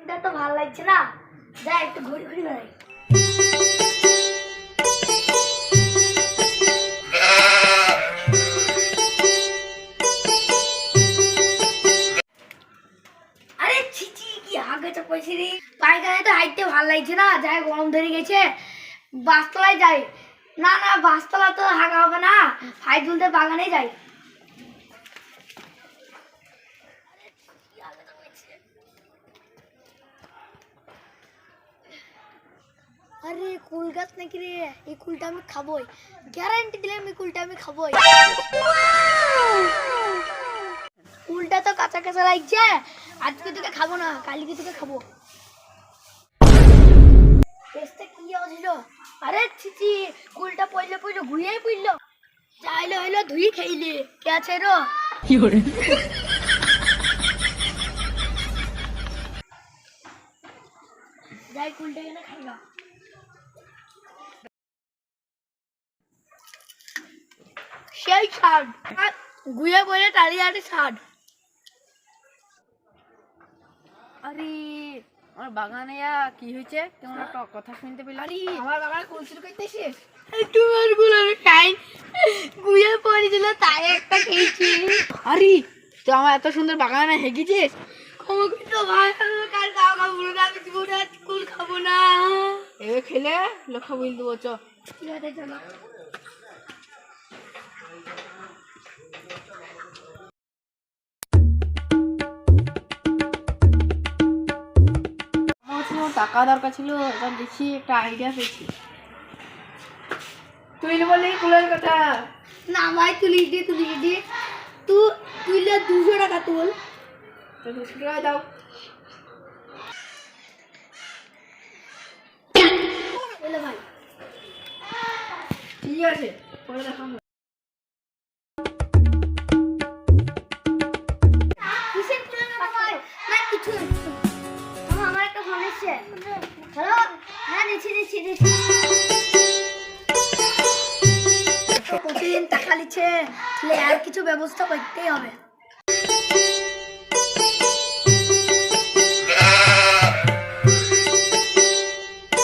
এটা তো ভালো লাগছে না, যা একটু ঘুরে ঘুরে বেড়াই। আরে ছিচি কি আগে চাপাইছি রে, পায়খানায় তো হাইটতে ভালো লাগছে না, যাই গরম ধরে গেছে, বাসতলায় যাই। না না, বাসতলা তো হাগা হবে না, ফাই তুলতে বাগানে যাই। আরে কুল গাছ নাকি রে, এই কুলটা আমি খাবোই, গ্যারান্টি দিলাম এই কুলটা আমি খাবোই। কুলটা তো কাঁচা কাঁচা লাগছে, আজকে তোকে খাবো না, কালকে তোকে খাবো। টেস্টটা কি হয়েছিল? আরে ছিচি, কুলটা পড়লে পড়লো, ঘুরিয়েই পড়লো, চাইলে হইলো ধুই খাইলে কে আছে রো। কি করে যাই কুলটা এনে খাইলো। সেই স্বাদ, গুয়ে বলে টালিয়াটি স্বাদ। আরে আমার বাগানে কি হয়েছে, কেমন একটা কথা শুনতে পেলাম। আরে আমার বাগানে কুল চুরি করতেছিস? তোমার গুলো খাই, গুয়ে পড়েছিল তাই একটা খেয়েছি। আরে তো আমার এত সুন্দর বাগানে হেগেছিস? ক্ষমা করতো ভাই, আমি কাল খাওয়া খাবো না, আমি জীবনে আজ কুল খাবো না। এবার খেলে লক্ষ্য বল দেবো। চ ঠিক আছে চলো। আমার টাকা দরকার ছিল, এবার দেখি একটা আইডিয়া পেয়েছি। তুই বলি কুলের কথা। না ভাই তুলিস দিয়ে তুইলে 200 টাকা তুল। তো 200 টাকা দাও। বলে ভাই ঠিক আছে, পরে দেখাবো। কিসের কুলের কথা ভাই? না কিছু না। আমার একটা ফোন এসছে। হ্যালো, হ্যাঁ দিচ্ছি। প্রতিদিন টাকা নিচ্ছে, তাহলে আর কিছু ব্যবস্থা করতেই হবে।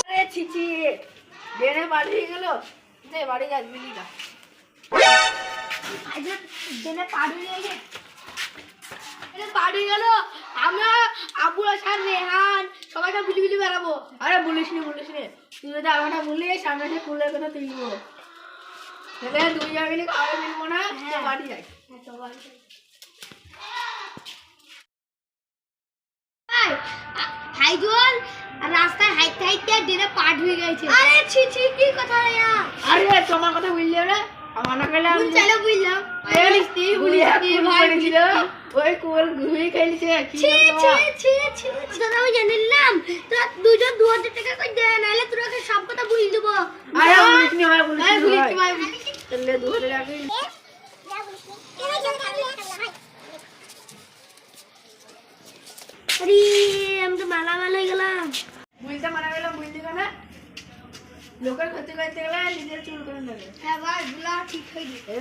আরে ছিচি, ডেনে বাড়ি গেল, যে বাড়ি যাস বিলি যা। আজ দিনে পাড়ি গেছে, পাড়ি গেল, আমরা আবুল হাসান রেহান সবাইকে বিলি বেড়াবো। আরে বলিস নি, তুই যদি আমাকে বলিস সামনে যে কুলের কথা তুলবো, তাহলে দুই জায়গা মিলে খাওয়া মিলবো না। হ্যাঁ। বাড়ি যাই। ফাইজুল রাস্তায় হাইটতে দিনে পাট হয়ে গেছে। আরে ছি কি কথা রে? আরে তোমার কথা বুঝলে না, আমার না গেলে আমি চলো বুঝলাম। ছিল ওই কুল ঘুরে খেলছে। আমি জানিলাম তোরা দুজন 2000 টাকা করে দে, নাহলে তোরা সব কথা বুঝ দেবো। আরে বলিস নি ভাই, বলিস তাহলে 2000 টাকা আরে আমি তো মালামাল হয়ে গেলাম। বুঝতে মারা গেলাম, বুঝলি কেন? লোকের ক্ষতি করতে গেলে নিজের চুল করে নেবে। হ্যাঁ ভাই, বলা ঠিক হয়ে গেছে।